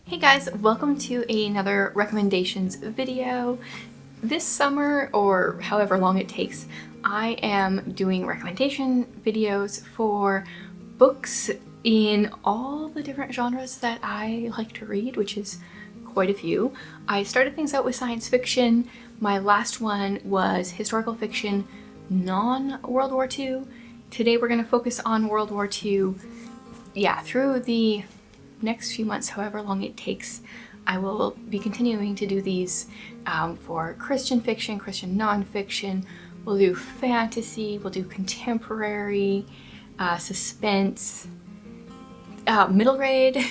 Hey guys, welcome to another recommendations video. This summer, or however long it takes, I am doing recommendation videos for books in all the different genres that I like to read, which is quite a few. I started things out with science fiction. My last one was historical fiction, non-World War II. Today we're going to focus on World War II. Yeah, through the next few months, however long it takes, I will be continuing to do these for Christian fiction, Christian nonfiction. We'll do fantasy, we'll do contemporary, suspense, middle grade.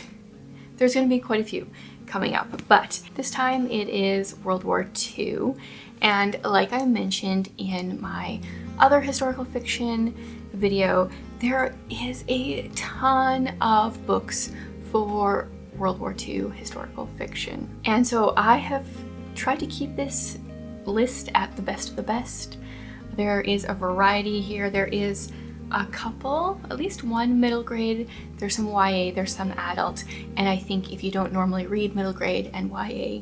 There's going to be quite a few coming up, but this time it is World War II. And like I mentioned in my other historical fiction video, there is a ton of books for World War II historical fiction. And so I have tried to keep this list at the best of the best. There is a variety here. There is a couple, at least one middle grade, there's some YA, there's some adult, and I think if you don't normally read middle grade and YA,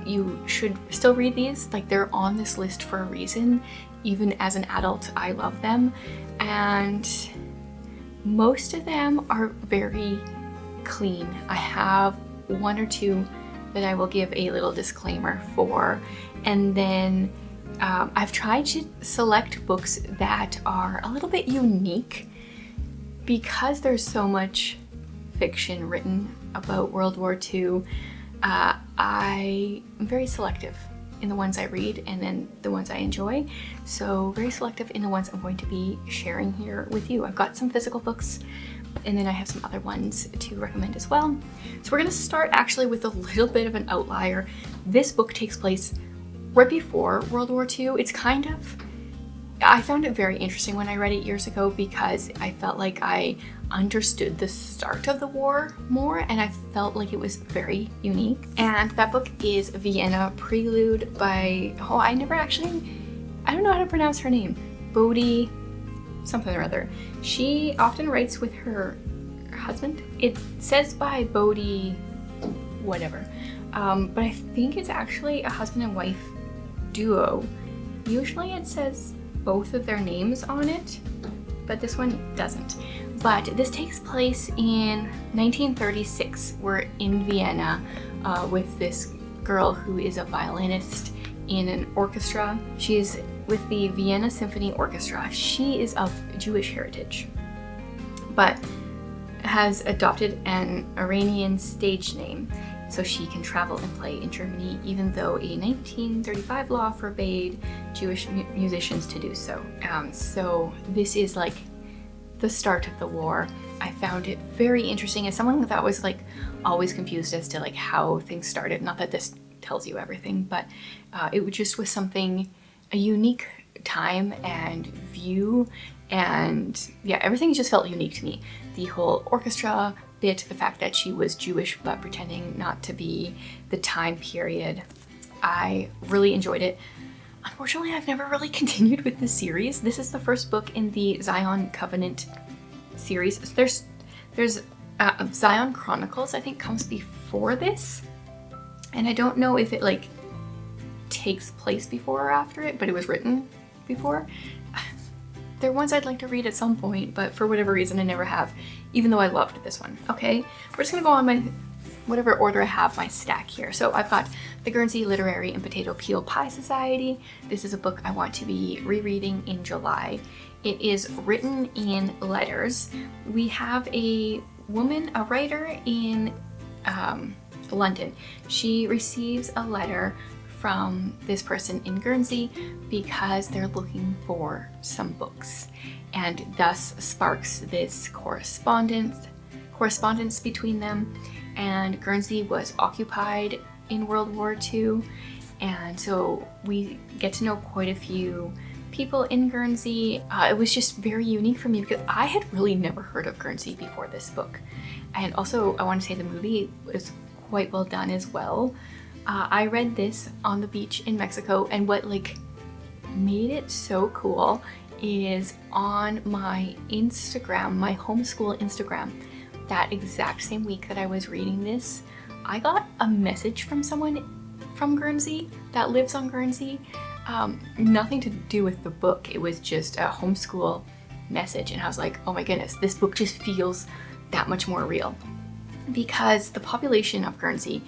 you should still read these. Like, they're on this list for a reason. Even as an adult, I love them, and most of them are very clean. I have one or two that I will give a little disclaimer for, and then I've tried to select books that are a little bit unique because there's so much fiction written about World War II. I am very selective in the ones I read and then the ones I enjoy. So very selective in the ones I'm going to be sharing here with you. I've got some physical books and then I have some other ones to recommend as well. So we're going to start actually with a little bit of an outlier. This book takes place right before World War II. It's kind of, I found it very interesting when I read it years ago because I felt like I understood the start of the war more, and I felt like it was very unique. And that book is Vienna Prelude by, I don't know how to pronounce her name. Bodhi something or other. She often writes with her husband. It says by Bodhi whatever, but I think it's actually a husband and wife duo. Usually it says both of their names on it, but this one doesn't. But this takes place in 1936. We're in Vienna with this girl who is a violinist in an orchestra. She's with the Vienna Symphony Orchestra. She is of Jewish heritage, but has adopted an Iranian stage name so she can travel and play in Germany, even though a 1935 law forbade Jewish musicians to do so. So this is like the start of the war. I found it very interesting as someone that was like always confused as to like how things started. Not that this tells you everything, but it just was something, a unique time and view, and yeah, everything just felt unique to me. The whole orchestra bit, the fact that she was Jewish but pretending not to be, the time period. I really enjoyed it. Unfortunately, I've never really continued with this series. This is the first book in the Zion Covenant series. There's Zion Chronicles, I think, comes before this, and I don't know if it like takes place before or after it, but it was written before. They're ones I'd like to read at some point, but for whatever reason I never have, even though I loved this one. Okay, we're just gonna go on my whatever order I have my stack here. So I've got the Guernsey Literary and Potato Peel Pie Society. This is a book I want to be rereading in July. It is written in letters. We have a woman, a writer in London. She receives a letter from this person in Guernsey because they're looking for some books, and thus sparks this correspondence between them. And Guernsey was occupied in World War II, and so we get to know quite a few people in Guernsey. It was just very unique for me because I had really never heard of Guernsey before this book. And also I want to say the movie was quite well done as well. I read this on the beach in Mexico, and what like made it so cool is on my Instagram, my homeschool Instagram, that exact same week that I was reading this, I got a message from someone from Guernsey that lives on Guernsey. Nothing to do with the book. It was just a homeschool message, and I was like, oh my goodness, this book just feels that much more real, because the population of Guernsey,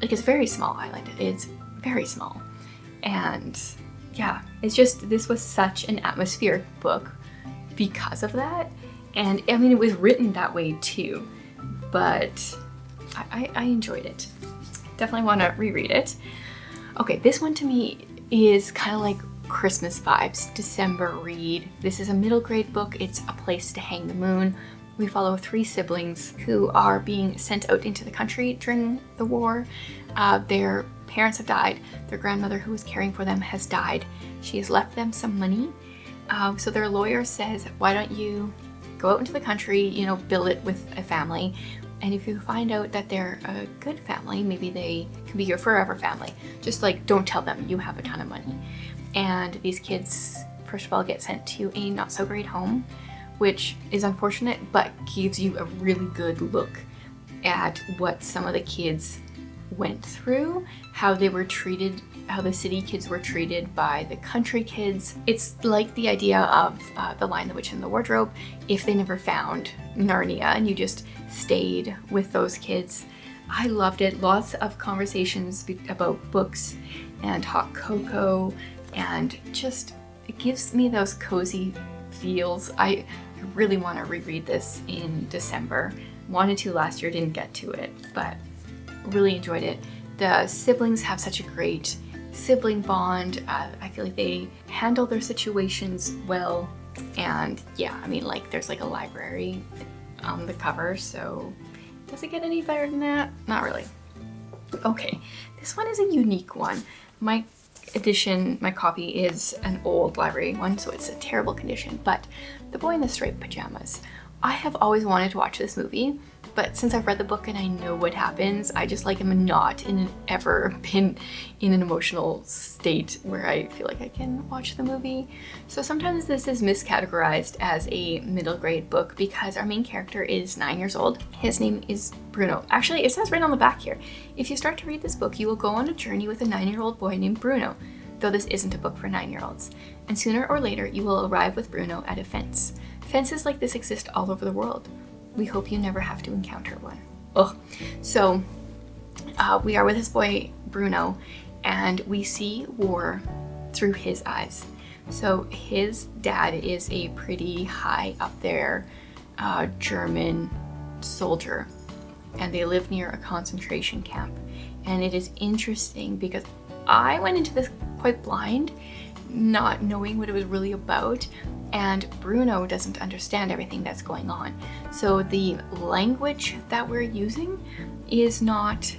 like, it's a very small island. It's very small, and yeah, it's just, this was such an atmospheric book because of that. And I mean, it was written that way too, but I enjoyed it. Definitely want to reread it. Okay, this one to me is kind of like Christmas vibes, December read. This is a middle grade book. It's A Place to Hang the Moon. We follow 3 siblings who are being sent out into the country during the war. Their parents have died. Their grandmother, who was caring for them, has died. She has left them some money. So their lawyer says, why don't you go out into the country, you know, build it with a family. And if you find out that they're a good family, maybe they can be your forever family. Just like, don't tell them you have a ton of money. And these kids, first of all, get sent to a not so great home, which is unfortunate, but gives you a really good look at what some of the kids went through, how they were treated, how the city kids were treated by the country kids. It's like the idea of The Lion, the Witch, and the Wardrobe, if they never found Narnia and you just stayed with those kids. I loved it. Lots of conversations about books and hot cocoa, and just, it gives me those cozy feels. I really want to reread this in December. Wanted to last year, didn't get to it, but really enjoyed it. The siblings have such a great sibling bond. I feel like they handle their situations well. And yeah, I mean, like, there's like a library on the cover, so does it get any better than that? Not really. Okay, this one is a unique one. My edition, my copy is an old library one, so it's a terrible condition, but The Boy in the Striped Pajamas. I have always wanted to watch this movie, but since I've read the book and I know what happens, I just like am not ever been in an emotional state where I feel like I can watch the movie. So sometimes this is miscategorized as a middle grade book because our main character is 9 years old. His name is Bruno. Actually, it says right on the back here, if you start to read this book, you will go on a journey with a 9-year-old boy named Bruno, though this isn't a book for 9-year-olds. And sooner or later, you will arrive with Bruno at a fence. Fences like this exist all over the world. We hope you never have to encounter one. Ugh. So we are with this boy, Bruno, and we see war through his eyes. So his dad is a pretty high up there German soldier, and they live near a concentration camp. And it is interesting because I went into this quite blind, not knowing what it was really about, and Bruno doesn't understand everything that's going on. So the language that we're using is not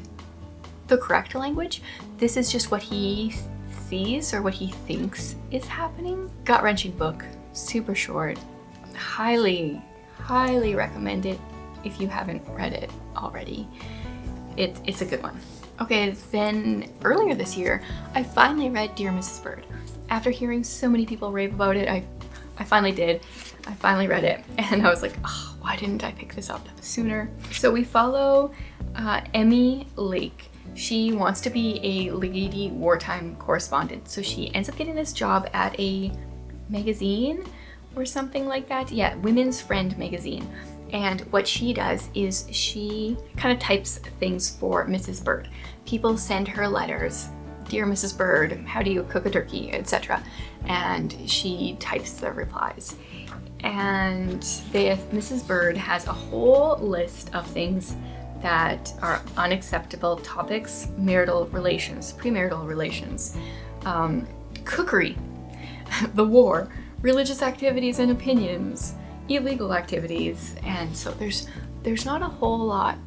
the correct language. This is just what he sees or what he thinks is happening. Gut-wrenching book, super short. Highly, highly recommend it if you haven't read it already. It's a good one. Okay, then earlier this year, I finally read Dear Mrs. Bird. After hearing so many people rave about it, I finally did. I finally read it, and I was like, oh, why didn't I pick this up sooner? So we follow Emmy Lake. She wants to be a lady wartime correspondent, so she ends up getting this job at a magazine or something like that. Yeah, Women's Friend magazine. And what she does is she kind of types things for Mrs. Bird. People send her letters, Dear Mrs. Bird, how do you cook a turkey, etc. And she types the replies. And Mrs. Bird has a whole list of things that are unacceptable topics: marital relations, premarital relations, cookery, the war, religious activities and opinions, illegal activities. And so there's not a whole lot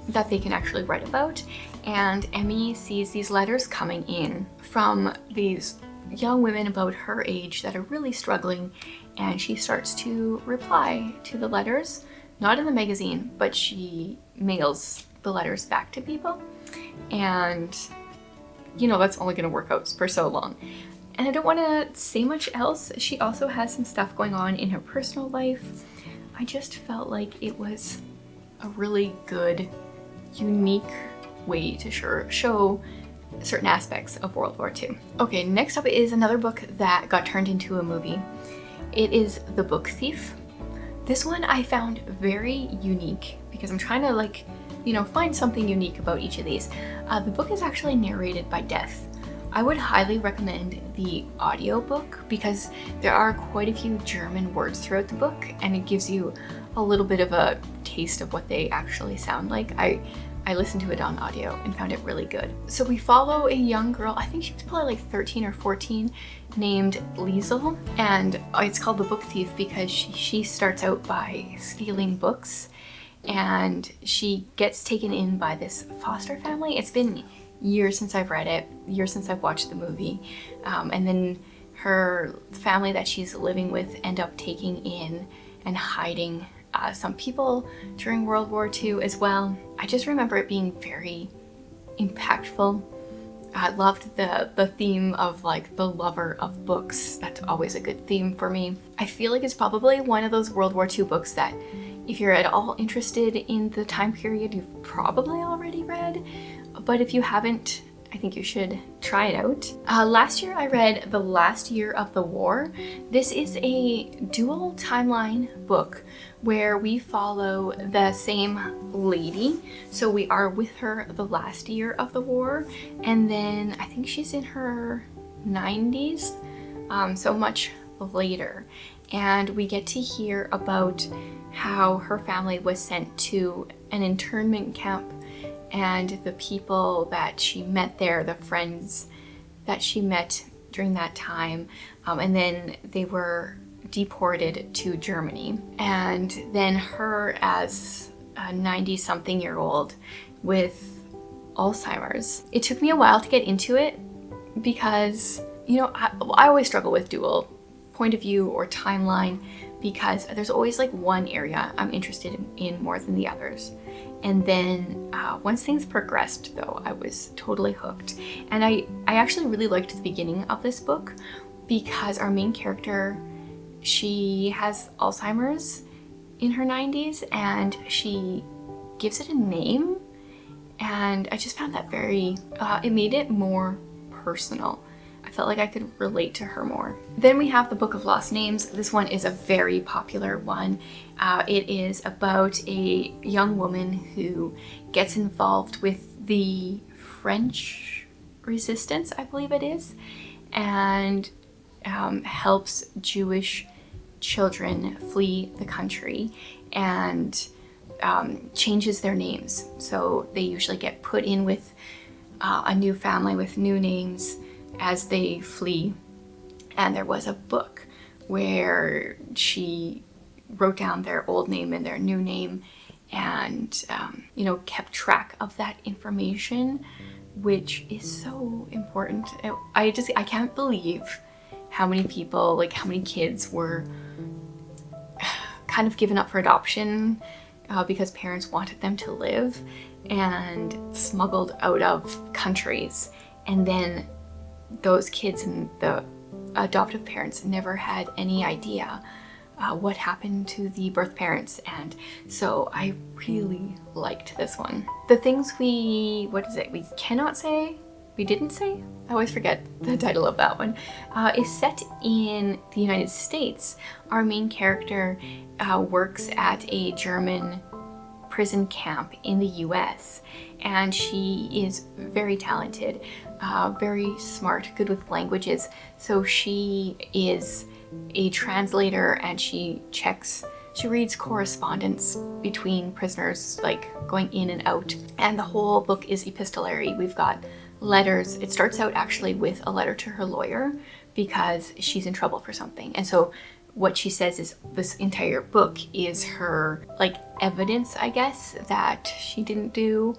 that they can actually write about. And Emmy sees these letters coming in from these young women about her age that are really struggling, and she starts to reply to the letters, not in the magazine, but she mails the letters back to people. And you know, that's only going to work out for so long. And I don't want to say much else. She also has some stuff going on in her personal life. I just felt like it was a really good, unique way to show certain aspects of World War II. Okay, next up is another book that got turned into a movie. It is The Book Thief. This one I found very unique because I'm trying to, like, you know, find something unique about each of these. The book is actually narrated by Death. I would highly recommend the audiobook because there are quite a few German words throughout the book, and it gives you a little bit of a taste of what they actually sound like. I listened to it on audio and found it really good. So we follow a young girl, I think she was probably like 13 or 14, named Liesel, and it's called The Book Thief because she starts out by stealing books, and she gets taken in by this foster family. It's been years since I've read it, years since I've watched the movie, and then her family that she's living with end up taking in and hiding some people during World War II as well. I just remember it being very impactful. I loved the theme of like the lover of books. That's always a good theme for me. I feel like it's probably one of those World War II books that if you're at all interested in the time period, you've probably already read, but if you haven't, I think you should try it out. Last year I read The Last Year of the War. This is a dual timeline book where we follow the same lady. So we are with her the last year of the war, and then I think she's in her 90s, so much later. And we get to hear about how her family was sent to an internment camp and the people that she met there, the friends that she met during that time, and then they were deported to Germany. And then her as a 90-something-year-old with Alzheimer's. It took me a while to get into it because, you know, I always struggle with dual point of view or timeline because there's always like one area I'm interested in more than the others. And then once things progressed though, I was totally hooked. And I actually really liked the beginning of this book because our main character, she has Alzheimer's in her 90s and she gives it a name. And I just found that very, it made it more personal. I felt like I could relate to her more. Then we have The Book of Lost Names. This one is a very popular one. It is about a young woman who gets involved with the French resistance, I believe it is, and helps Jewish children flee the country and changes their names. So they usually get put in with a new family with new names as they flee. And there was a book where she wrote down their old name and their new name and you know, kept track of that information, which is so important. I can't believe how many people, like how many kids were kind of given up for adoption because parents wanted them to live and smuggled out of countries, and then those kids and the adoptive parents never had any idea what happened to the birth parents. And so I really liked this one. The things we cannot say, we didn't say, I always forget the title of that one, is set in the United States. Our main character works at a German prison camp in the US, and she is very talented, very smart, good with languages. So she is a translator and she reads correspondence between prisoners, like going in and out. And the whole book is epistolary. We've got letters. It starts out actually with a letter to her lawyer because she's in trouble for something. And so what she says is this entire book is her like evidence, I guess, that she didn't do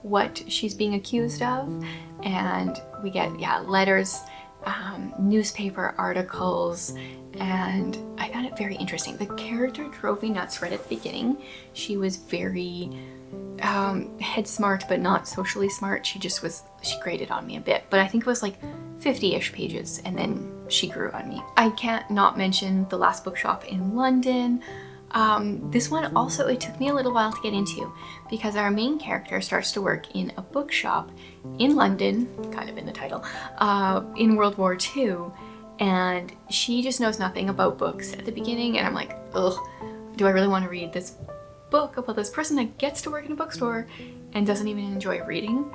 what she's being accused of. And we get, letters, newspaper articles, and I found it very interesting. The character drove me nuts right at the beginning. She was very head smart, but not socially smart. She grated on me a bit, but I think it was like 50-ish pages, and then she grew on me. I can't not mention The Last Bookshop in London. This one also, it took me a little while to get into because our main character starts to work in a bookshop in London, kind of in the title, in World War II, and she just knows nothing about books at the beginning, and I'm like, ugh, do I really want to read this book about this person that gets to work in a bookstore and doesn't even enjoy reading?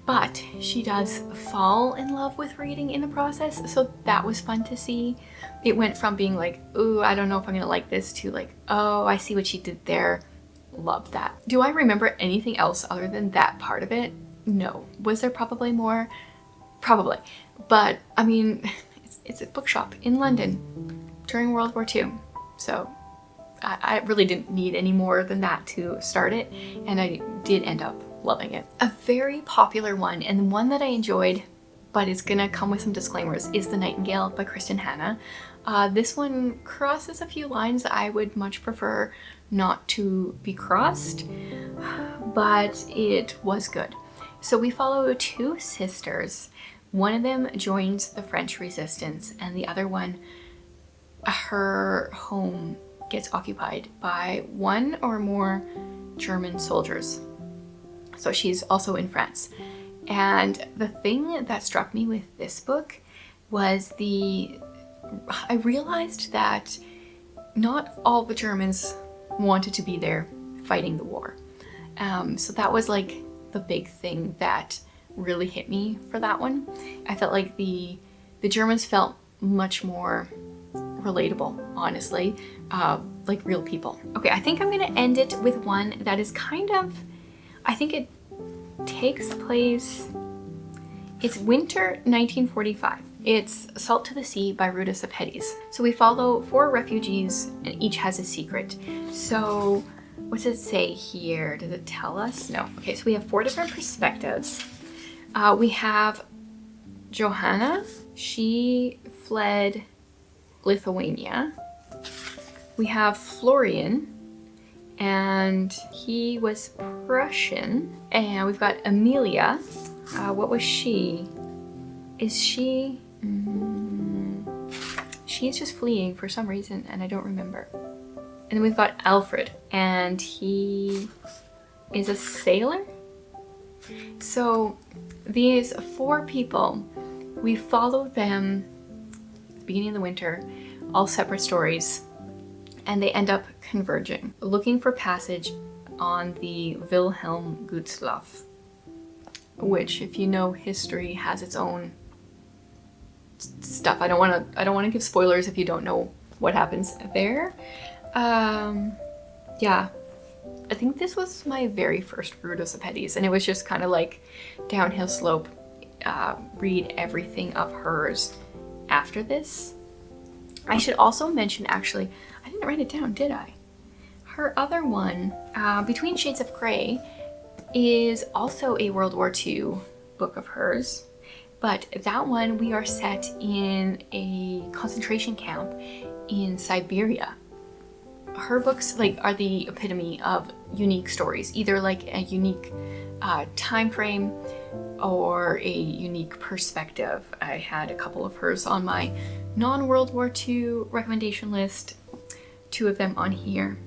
But she does fall in love with reading in the process, so that was fun to see. It went from being like, ooh, I don't know if I'm gonna like this, to like, oh, I see what she did there. Loved that. Do I remember anything else other than that part of it? No. Was there probably more? Probably. But I mean, it's a bookshop in London during World War II. So I really didn't need any more than that to start it, and I did end up loving it. A very popular one, and one that I enjoyed, but it's gonna come with some disclaimers, is The Nightingale by Kristen Hanna. This one crosses a few lines I would much prefer not to be crossed, but it was good. So we follow two sisters. One of them joins the French Resistance, and the other one, her home gets occupied by one or more German soldiers. So she's also in France. And the thing that struck me with this book was I realized that not all the Germans wanted to be there fighting the war. So that was like the big thing that really hit me for that one. I felt like the Germans felt much more relatable, honestly, like real people. Okay, I think I'm gonna end it with one that is kind of, I think it takes place, it's winter 1945. It's Salt to the Sea by Ruta Sepetys. So we follow 4 refugees and each has a secret. So what does it say here? Does it tell us? No. Okay, so we have 4 different perspectives. We have Johanna. She fled Lithuania. We have Florian, and he was Prussian. And we've got Amelia. What was she? Is she? She's just fleeing for some reason, and I don't remember. And then we've got Alfred, and he is a sailor. So these 4 people, we follow them at the beginning of the winter, all separate stories, and they end up converging, looking for passage on the Wilhelm Gutslav, which, if you know history, has its own stuff. I don't want to give spoilers if you don't know what happens there. Yeah, I think this was my very first Ruta Sepetys, and it was just kind of like downhill slope. Read everything of hers after this. I should also mention, actually, I didn't write it down, did I? Her other one, Between Shades of Grey, is also a World War II book of hers, but that one we are set in a concentration camp in Siberia. Her books are the epitome of unique stories, either like a unique time frame or a unique perspective. I had a couple of hers on my non-World War II recommendation list, 2 of them on here.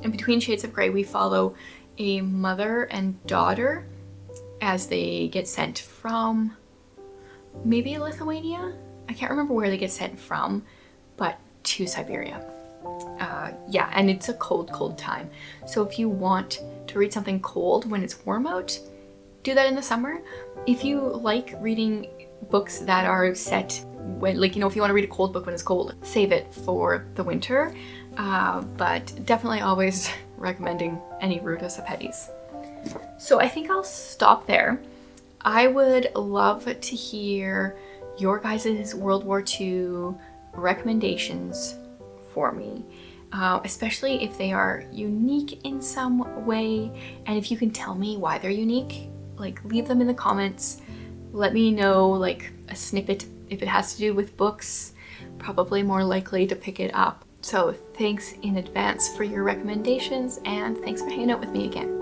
And Between Shades of Grey, we follow a mother and daughter as they get sent from maybe Lithuania? I can't remember where they get sent from, but to Siberia. Yeah, and it's a cold time. So if you want to read something cold when it's warm out, do that in the summer. If you like reading books that are set when, if you want to read a cold book when it's cold, save it for the winter. But definitely always recommending any Ruta Sepetys. So I think I'll stop there. I would love to hear your guys' World War II recommendations for me, especially if they are unique in some way, and if you can tell me why they're unique, leave them in the comments. Let me know a snippet if it has to do with books, probably more likely to pick it up. So thanks in advance for your recommendations, and thanks for hanging out with me again.